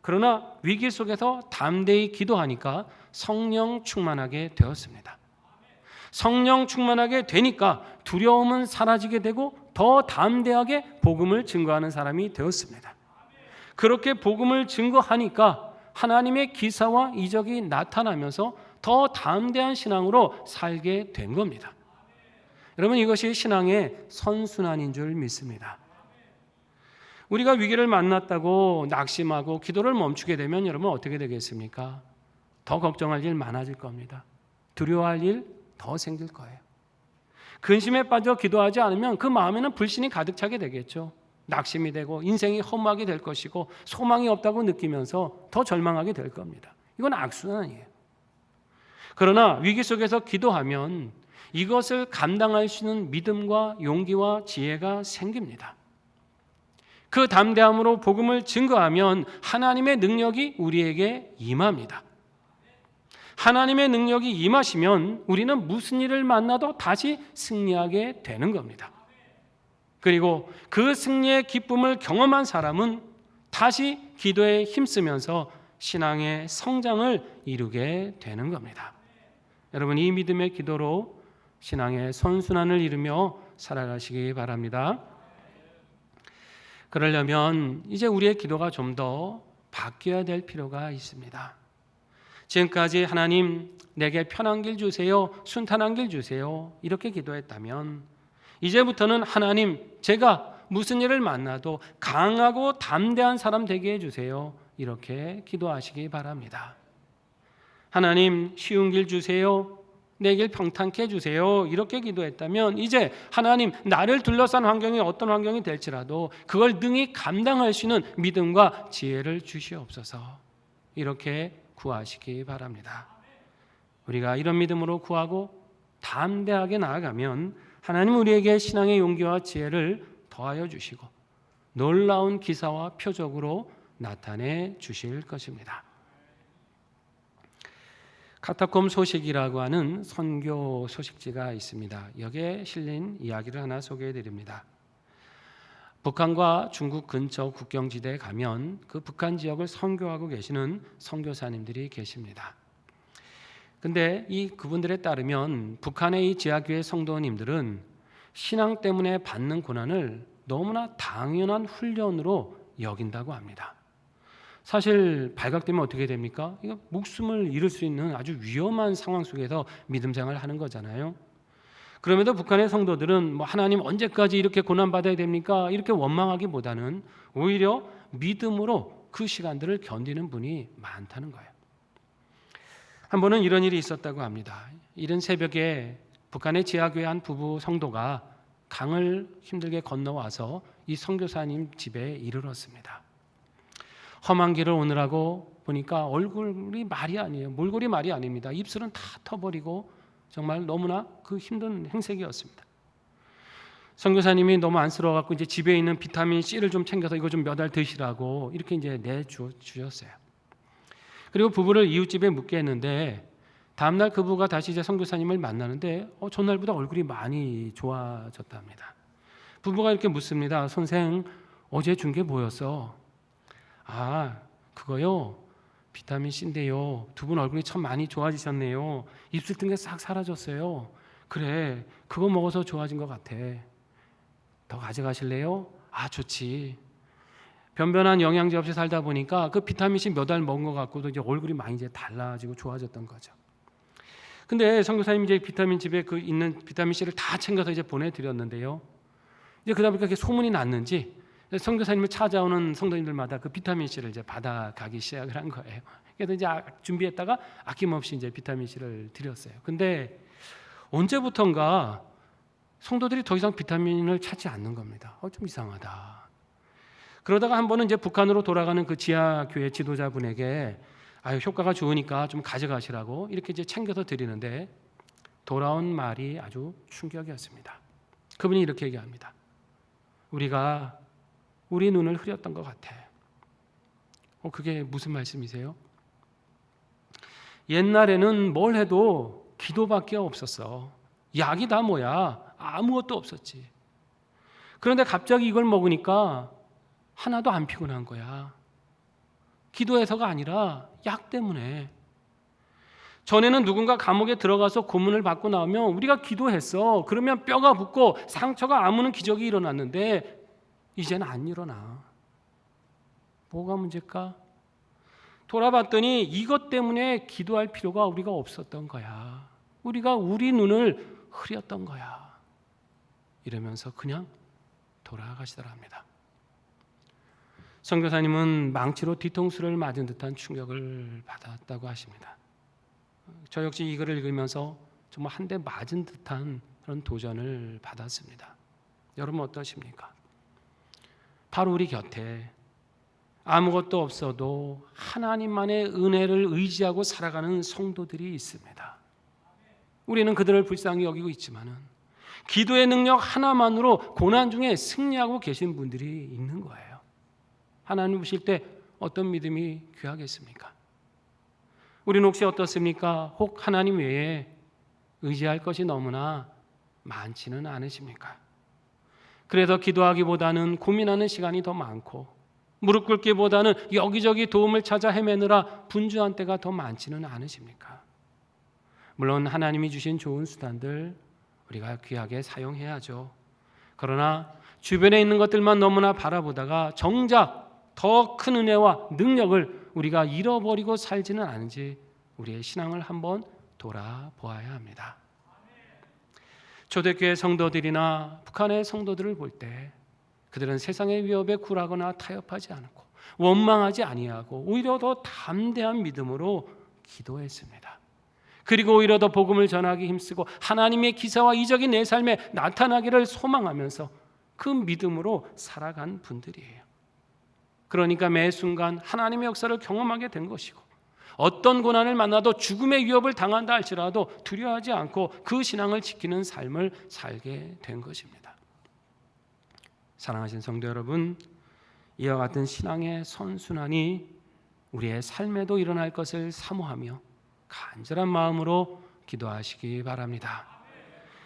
그러나 위기 속에서 담대히 기도하니까 성령 충만하게 되었습니다. 성령 충만하게 되니까 두려움은 사라지게 되고 더 담대하게 복음을 증거하는 사람이 되었습니다. 그렇게 복음을 증거하니까 하나님의 기사와 이적이 나타나면서 더 담대한 신앙으로 살게 된 겁니다. 여러분, 이것이 신앙의 선순환인 줄 믿습니다. 우리가 위기를 만났다고 낙심하고 기도를 멈추게 되면 여러분 어떻게 되겠습니까? 더 걱정할 일 많아질 겁니다. 두려워할 일 더 생길 거예요. 근심에 빠져 기도하지 않으면 그 마음에는 불신이 가득 차게 되겠죠. 낙심이 되고 인생이 허무하게 될 것이고 소망이 없다고 느끼면서 더 절망하게 될 겁니다. 이건 악순환이에요. 그러나 위기 속에서 기도하면 이것을 감당할 수 있는 믿음과 용기와 지혜가 생깁니다. 그 담대함으로 복음을 증거하면 하나님의 능력이 우리에게 임합니다. 하나님의 능력이 임하시면 우리는 무슨 일을 만나도 다시 승리하게 되는 겁니다. 그리고 그 승리의 기쁨을 경험한 사람은 다시 기도에 힘쓰면서 신앙의 성장을 이루게 되는 겁니다. 여러분, 이 믿음의 기도로 신앙의 선순환을 이루며 살아가시기 바랍니다. 그러려면 이제 우리의 기도가 좀 더 바뀌어야 될 필요가 있습니다. 지금까지 하나님 내게 편한 길 주세요, 순탄한 길 주세요 이렇게 기도했다면 이제부터는 하나님 제가 무슨 일을 만나도 강하고 담대한 사람 되게 해주세요 이렇게 기도하시기 바랍니다. 하나님 쉬운 길 주세요, 내 길 평탄케 해주세요 이렇게 기도했다면 이제 하나님 나를 둘러싼 환경이 어떤 환경이 될지라도 그걸 능히 감당할 수 있는 믿음과 지혜를 주시옵소서 이렇게 구하시기 바랍니다. 우리가 이런 믿음으로 구하고 담대하게 나아가면 하나님 우리에게 신앙의 용기와 지혜를 더하여 주시고 놀라운 기사와 표적으로 나타내 주실 것입니다. 카타콤 소식이라고 하는 선교 소식지가 있습니다. 여기에 실린 이야기를 하나 소개해 드립니다. 북한과 중국 근처 국경지대에 가면 그 북한 지역을 선교하고 계시는 선교사님들이 계십니다. 근데 그분들에 따르면 북한의 이 지하교회 성도님들은 신앙 때문에 받는 고난을 너무나 당연한 훈련으로 여긴다고 합니다. 사실 발각되면 어떻게 됩니까? 이거 목숨을 잃을 수 있는 아주 위험한 상황 속에서 믿음 생활을 하는 거잖아요. 그럼에도 북한의 성도들은 하나님 언제까지 이렇게 고난받아야 됩니까? 이렇게 원망하기보다는 오히려 믿음으로 그 시간들을 견디는 분이 많다는 거예요. 한 번은 이런 일이 있었다고 합니다. 이른 새벽에 북한의 지하교회 한 부부 성도가 강을 힘들게 건너와서 이 선교사님 집에 이르렀습니다. 험한 길을 오느라고 보니까 얼굴이 말이 아니에요. 몰골이 말이 아닙니다. 입술은 다 터버리고 정말 너무나 그 힘든 행색이었습니다. 선교사님이 너무 안쓰러워갖고 이제 집에 있는 비타민 C를 좀 챙겨서 이거 좀 몇 알 드시라고 이렇게 이제 내주셨어요. 그리고 부부를 이웃집에 묵게 했는데 다음날 그 부부가 다시 이제 선교사님을 만나는데 전날보다 얼굴이 많이 좋아졌답니다. 부부가 이렇게 묻습니다. 선생, 어제 준 게 뭐였어? 아, 그거요. 비타민 C인데요. 두 분 얼굴이 참 많이 좋아지셨네요. 입술 뜬 게 싹 사라졌어요. 그래, 그거 먹어서 좋아진 것 같아. 더 가져가실래요? 아, 좋지. 변변한 영양제 없이 살다 보니까 그 비타민 C 몇 알 먹은 것 같고도 이제 얼굴이 많이 이제 달라지고 좋아졌던 거죠. 근데 선교사님 이제 비타민 집에 그 있는 비타민 C를 다 챙겨서 이제 보내드렸는데요. 이제 그러다 보니까 소문이 났는지 선교사님을 찾아오는 성도님들마다 그 비타민 C를 이제 받아가기 시작을 한 거예요. 그래서 이제 성도들이 더 이상 비타민을 찾지 않는 겁니다. 좀 이상하다. 그러다가 한 번은 이제 북한으로 돌아가는 그 지하교회 지도자분에게 효과가 좋으니까 좀 가져가시라고 이렇게 이제 챙겨서 드리는데 돌아온 말이 아주 충격이었습니다. 그분이 이렇게 얘기합니다. 우리가 우리 눈을 흐렸던 것 같아. 그게 무슨 말씀이세요? 옛날에는 뭘 해도 기도밖에 없었어. 약이 다 뭐야? 아무것도 없었지. 그런데 갑자기 이걸 먹으니까 하나도 안 피곤한 거야. 기도해서가 아니라 약 때문에. 전에는 누군가 감옥에 들어가서 고문을 받고 나오면 우리가 기도했어. 그러면 뼈가 붓고 상처가 아무는 기적이 일어났는데 이제는 안 일어나. 뭐가 문제일까? 돌아봤더니 이것 때문에 기도할 필요가 우리가 없었던 거야. 우리가 우리 눈을 흐렸던 거야. 이러면서 그냥 돌아가시더라 합니다. 선교사님은 망치로 뒤통수를 맞은 듯한 충격을 받았다고 하십니다. 저 역시 이 글을 읽으면서 정말 한 대 맞은 듯한 그런 도전을 받았습니다. 여러분 어떠십니까? 바로 우리 곁에 아무것도 없어도 하나님만의 은혜를 의지하고 살아가는 성도들이 있습니다. 우리는 그들을 불쌍히 여기고 있지만은 기도의 능력 하나만으로 고난 중에 승리하고 계신 분들이 있는 거예요. 하나님 보실 때 어떤 믿음이 귀하겠습니까? 우리는 혹시 어떻습니까? 혹 하나님 외에 의지할 것이 너무나 많지는 않으십니까? 그래서 기도하기보다는 고민하는 시간이 더 많고 무릎 꿇기보다는 여기저기 도움을 찾아 헤매느라 분주한 때가 더 많지는 않으십니까? 물론 하나님이 주신 좋은 수단들 우리가 귀하게 사용해야죠. 그러나 주변에 있는 것들만 너무나 바라보다가 정작 더 큰 은혜와 능력을 우리가 잃어버리고 살지는 않은지 우리의 신앙을 한번 돌아보아야 합니다. 초대교회 성도들이나 북한의 성도들을 볼 때 그들은 세상의 위협에 굴하거나 타협하지 않고 원망하지 아니하고 오히려 더 담대한 믿음으로 기도했습니다. 그리고 오히려 더 복음을 전하기 힘쓰고 하나님의 기사와 이적이 내 삶에 나타나기를 소망하면서 그 믿음으로 살아간 분들이에요. 그러니까 매 순간 하나님의 역사를 경험하게 된 것이고 어떤 고난을 만나도 죽음의 위협을 당한다 할지라도 두려워하지 않고 그 신앙을 지키는 삶을 살게 된 것입니다. 사랑하신 성도 여러분, 이와 같은 신앙의 선순환이 우리의 삶에도 일어날 것을 사모하며 간절한 마음으로 기도하시기 바랍니다.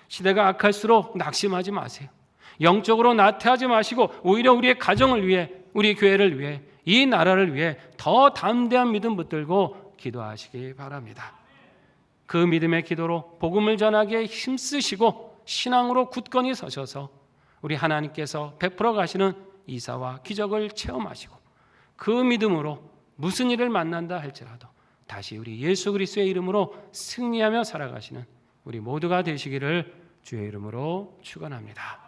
시대가 악할수록 낙심하지 마세요. 영적으로 나태하지 마시고 오히려 우리의 가정을 위해, 우리 교회를 위해, 이 나라를 위해 더 담대한 믿음 붙들고 기도하시기 바랍니다. 그 믿음의 기도로 복음을 전하기에 힘쓰시고 신앙으로 굳건히 서셔서 우리 하나님께서 베풀어 가시는 이사와 기적을 체험하시고 그 믿음으로 무슨 일을 만난다 할지라도 다시 우리 예수 그리스도의 이름으로 승리하며 살아가시는 우리 모두가 되시기를 주의 이름으로 축원합니다.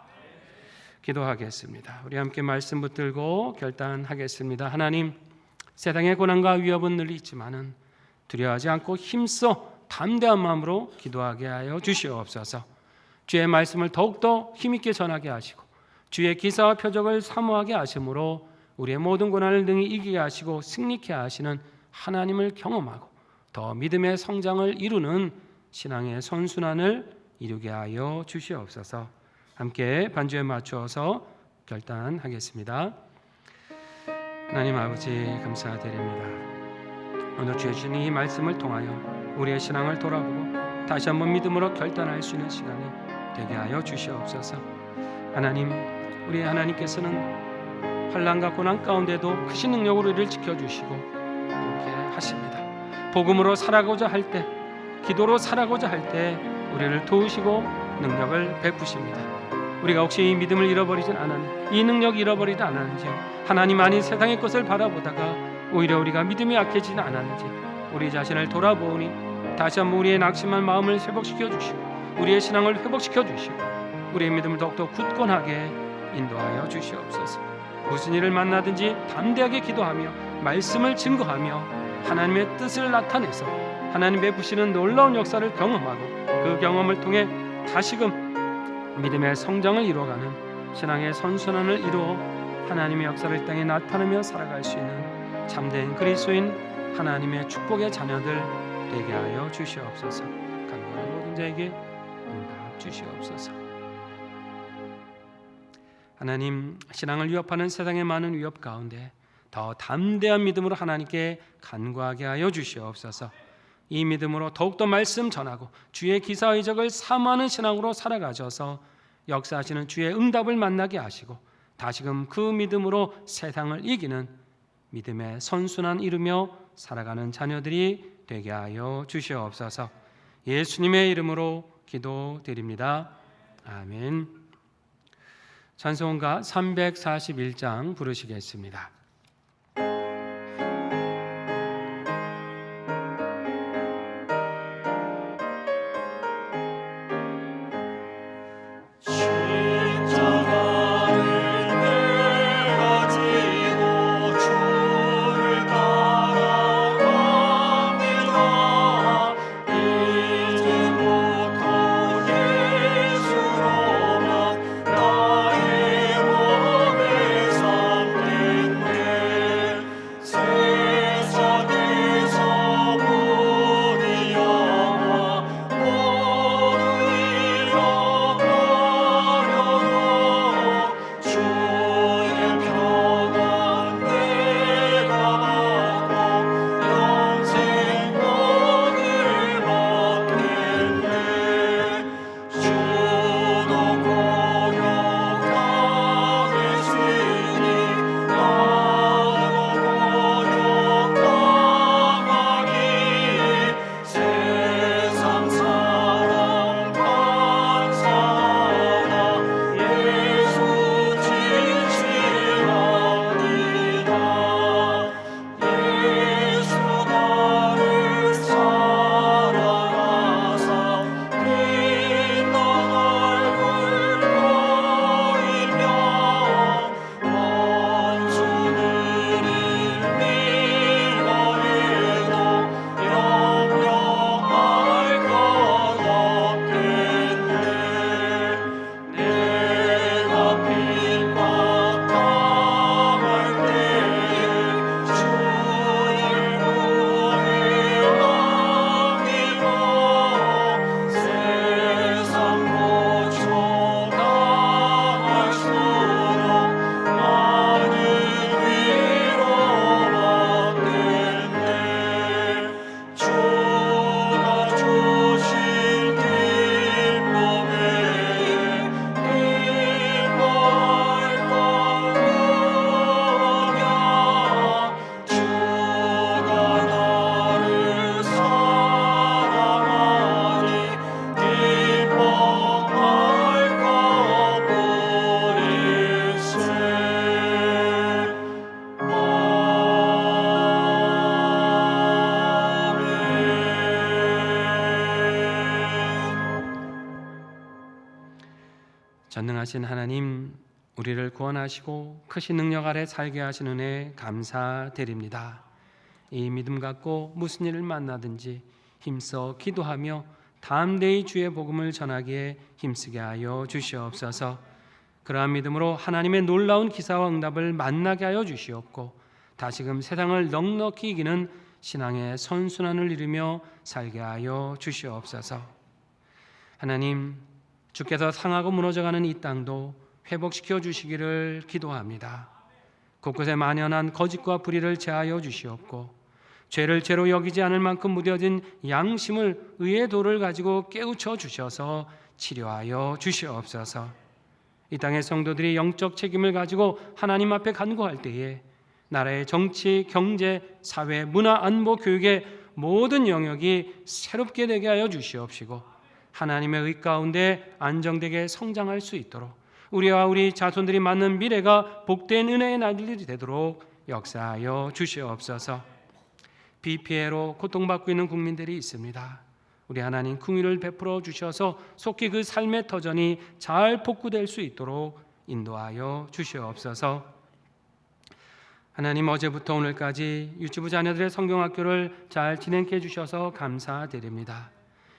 기도하겠습니다. 우리 함께 말씀 붙들고 결단하겠습니다. 하나님, 세상의 고난과 위협은 늘 있지만은 두려워하지 않고 힘써 담대한 마음으로 기도하게 하여 주시옵소서. 주의 말씀을 더욱더 힘있게 전하게 하시고 주의 기사와 표적을 사모하게 하심으로 우리의 모든 고난을 능히 이기게 하시고 승리케 하시는 하나님을 경험하고 더 믿음의 성장을 이루는 신앙의 선순환을 이루게 하여 주시옵소서. 함께 반주에 맞추어서 결단하겠습니다. 하나님 아버지 감사드립니다. 오늘 주신 이 말씀을 통하여 우리의 신앙을 돌아보고 다시 한번 믿음으로 결단할 수 있는 시간이 되게 하여 주시옵소서. 하나님, 우리 하나님께서는 환난과 고난 가운데도 크신 능력으로 우리를 지켜주시고 그렇게 하십니다. 복음으로 살아가고자 할 때, 기도로 살아가고자 할 때 우리를 도우시고 능력을 베푸십니다. 우리가 혹시 이 믿음을 잃어버리진 않았는지, 이 능력 잃어버리지 않았는지, 하나님 아닌 세상의 것을 바라보다가 오히려 우리가 믿음이 약해지지 않았는지 우리 자신을 돌아보니 다시 한번 우리의 낙심한 마음을 회복시켜 주시고 우리의 신앙을 회복시켜 주시고 우리의 믿음을 더욱더 굳건하게 인도하여 주시옵소서. 무슨 일을 만나든지 담대하게 기도하며 말씀을 증거하며 하나님의 뜻을 나타내서 하나님 베푸시는 놀라운 역사를 경험하고 그 경험을 통해 다시금 믿음의 성장을 이루어가는 신앙의 선순환을 이루어 하나님의 역사를 이 땅에 나타내며 살아갈 수 있는 참된 그리스도인 하나님의 축복의 자녀들 되게 하여 주시옵소서. 간절한 모든 자에게 응답 주시옵소서. 하나님, 신앙을 위협하는 세상의 많은 위협 가운데 더 담대한 믿음으로 하나님께 간구하게 하여 주시옵소서. 이 믿음으로 더욱더 말씀 전하고 주의 기사 의적을 사모하는 신앙으로 살아가셔서 역사하시는 주의 응답을 만나게 하시고 다시금 그 믿음으로 세상을 이기는 믿음의 선순환 이루며 살아가는 자녀들이 되게 하여 주시옵소서. 예수님의 이름으로 기도드립니다. 아멘. 찬송가 341장 부르시겠습니다. 전능하신 하나님, 우리를 구원하시고 크신 능력 아래 살게 하신 은혜 감사드립니다. 이 믿음 갖고 무슨 일을 만나든지 힘써 기도하며 담대히 주의 복음을 전하기에 힘쓰게 하여 주시옵소서. 그러한 믿음으로 하나님의 놀라운 기사와 응답을 만나게 하여 주시옵고 다시금 세상을 넉넉히 이기는 신앙의 선순환을 이루며 살게 하여 주시옵소서. 하나님, 주께서 상하고 무너져가는 이 땅도 회복시켜 주시기를 기도합니다. 곳곳에 만연한 거짓과 불의를 제하여 주시옵고 죄를 죄로 여기지 않을 만큼 무뎌진 양심을 의의 도를 가지고 깨우쳐 주셔서 치료하여 주시옵소서. 이 땅의 성도들이 영적 책임을 가지고 하나님 앞에 간구할 때에 나라의 정치, 경제, 사회, 문화, 안보, 교육의 모든 영역이 새롭게 되게 하여 주시옵시고 하나님의 의 가운데 안정되게 성장할 수 있도록 우리와 우리 자손들이 맞는 미래가 복된 은혜의 날들이 되도록 역사하여 주시옵소서. 비 피해로 고통받고 있는 국민들이 있습니다. 우리 하나님 긍휼을 베풀어 주셔서 속히 그 삶의 터전이 잘 복구될 수 있도록 인도하여 주시옵소서. 하나님, 어제부터 오늘까지 유치부 자녀들의 성경학교를 잘 진행해 주셔서 감사드립니다.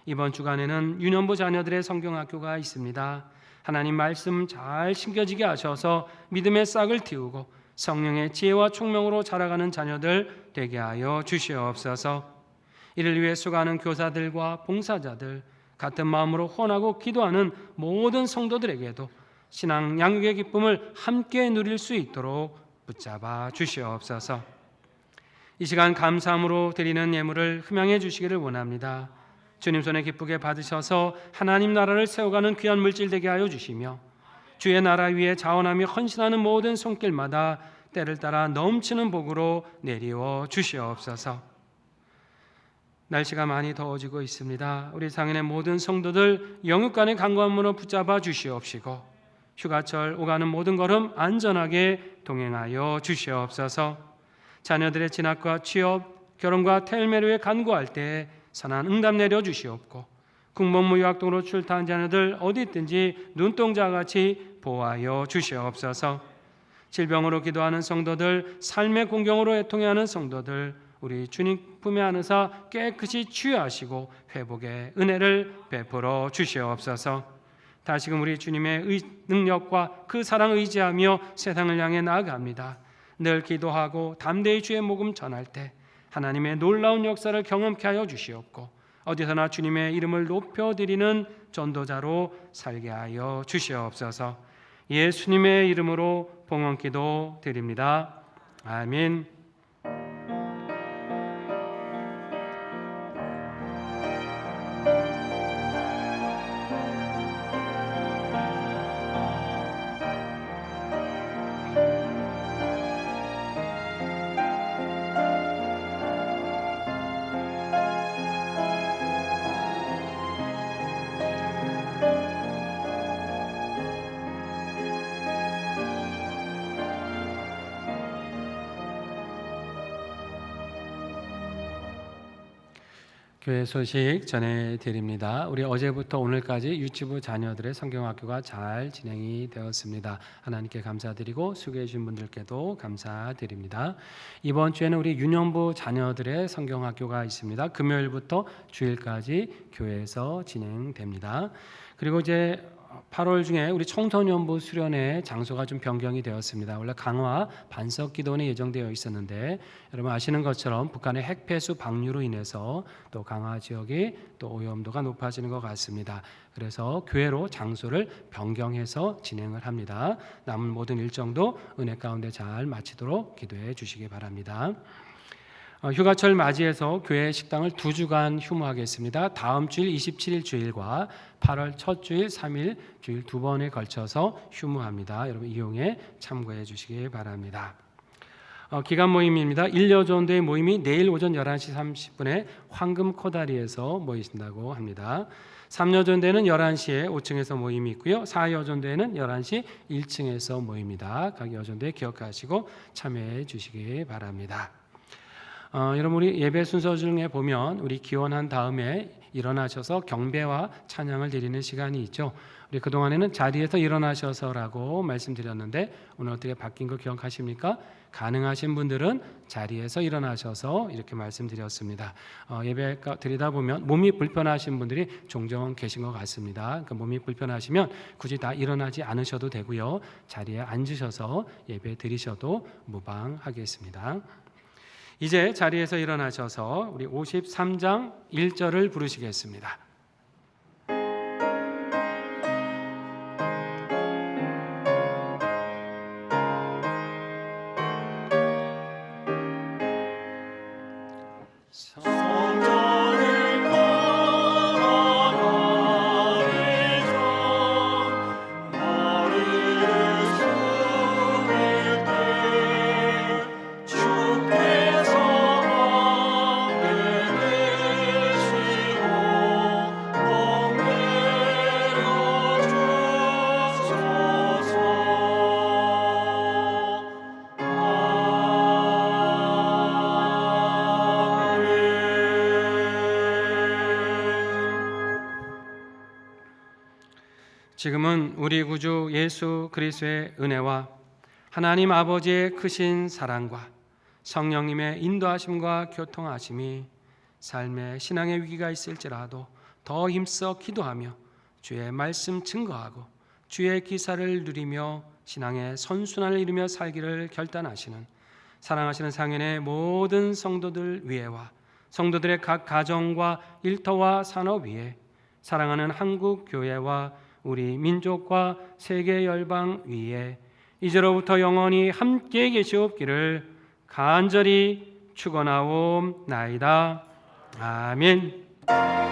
이번 주간에는 유년부 자녀들의 성경학교가 있습니다. 하나님 말씀 잘 심겨지게 하셔서 믿음의 싹을 틔우고 성령의 지혜와 총명으로 자라가는 자녀들 되게 하여 주시옵소서. 이를 위해 수고하는 교사들과 봉사자들, 같은 마음으로 헌하고 기도하는 모든 성도들에게도 신앙 양육의 기쁨을 함께 누릴 수 있도록 붙잡아 주시옵소서. 이 시간 감사함으로 드리는 예물을 흠양해 주시기를 원합니다. 주님 손에 기쁘게 받으셔서 하나님 나라를 세워가는 귀한 물질 되게 하여 주시며 주의 나라 위에 자원하며 헌신하는 모든 손길마다 때를 따라 넘치는 복으로 내리워 주시옵소서. 날씨가 많이 더워지고 있습니다. 우리 상인의 모든 성도들 영육간의 강구한문으로 붙잡아 주시옵시고 휴가철 오가는 모든 걸음 안전하게 동행하여 주시옵소서. 자녀들의 진학과 취업, 결혼과 텔메로에 간구할 때 선한 응답 내려 주시옵고 국문무 유학동으로 출타한 자녀들 어디 있든지 눈동자같이 보호하여 주시옵소서. 질병으로 기도하는 성도들, 삶의 공경으로 애통해하는 성도들 우리 주님 품에 안으사 깨끗이 치유하시고 회복의 은혜를 베풀어 주시옵소서. 다시금 우리 주님의 능력과 그 사랑 의지하며 세상을 향해 나아갑니다. 늘 기도하고 담대히 주의 복음 전할 때 하나님의 놀라운 역사를 경험케 하여 주시옵고 어디서나 주님의 이름을 높여드리는 전도자로 살게 하여 주시옵소서. 예수님의 이름으로 봉헌기도 드립니다. 아멘. 교회 소식 전해드립니다. 우리 어제부터 오늘까지 유치부 자녀들의 성경학교가 잘 진행이 되었습니다. 하나님께 감사드리고 수고해 주신 분들께도 감사드립니다. 이번 주에는 우리 유년부 자녀들의 성경학교가 있습니다. 금요일부터 주일까지 교회에서 진행됩니다. 그리고 이제 8월 중에 우리 청소년부 수련회 장소가 좀 변경이 되었습니다. 원래 강화 반석기도원에 예정되어 있었는데 여러분 아시는 것처럼 북한의 핵폐수 방류로 인해서 또 강화 지역이 또 오염도가 높아지는 것 같습니다. 그래서 교회로 장소를 변경해서 진행을 합니다. 남은 모든 일정도 은혜 가운데 잘 마치도록 기도해 주시기 바랍니다. 휴가철 맞이해서 교회 식당을 2주간 휴무하겠습니다. 다음 주일 27일 주일과 8월 첫 주일 3일 주일 2번에 걸쳐서 휴무합니다. 여러분 이용해 참고해 주시기 바랍니다. 기간 모임입니다. 1여전도의 모임이 내일 오전 11시 30분에 황금 코다리에서 모이신다고 합니다. 3여전도에는 11시에 5층에서 모임이 있고요. 4여전도에는 11시 1층에서 모입니다. 각 여전도에 기억하시고 참여해 주시기 바랍니다. 여러분 우리 예배 순서 중에 보면 우리 기원한 다음에 일어나셔서 경배와 찬양을 드리는 시간이 있죠. 우리 그동안에는 자리에서 일어나셔서라고 말씀드렸는데 오늘 어떻게 바뀐 거 기억하십니까? 가능하신 분들은 자리에서 일어나셔서 이렇게 말씀드렸습니다. 예배 드리다 보면 몸이 불편하신 분들이 종종 계신 것 같습니다. 그러니까 몸이 불편하시면 굳이 다 일어나지 않으셔도 되고요. 자리에 앉으셔서 예배 드리셔도 무방하겠습니다. 이제 자리에서 일어나셔서 우리 53장 1절을 부르시겠습니다. 지금은 우리 구주 예수 그리스도의 은혜와 하나님 아버지의 크신 사랑과 성령님의 인도하심과 교통하심이 삶의 신앙의 위기가 있을지라도 더 힘써 기도하며 주의 말씀 증거하고 주의 기사를 누리며 신앙의 선순환을 이루며 살기를 결단하시는 사랑하시는 상인의 모든 성도들 위에와 성도들의 각 가정과 일터와 산업 위에 사랑하는 한국 교회와 우리 민족과 세계 열방 위에 이제로부터 영원히 함께 계시옵기를 간절히 축원하옵나이다. 아멘.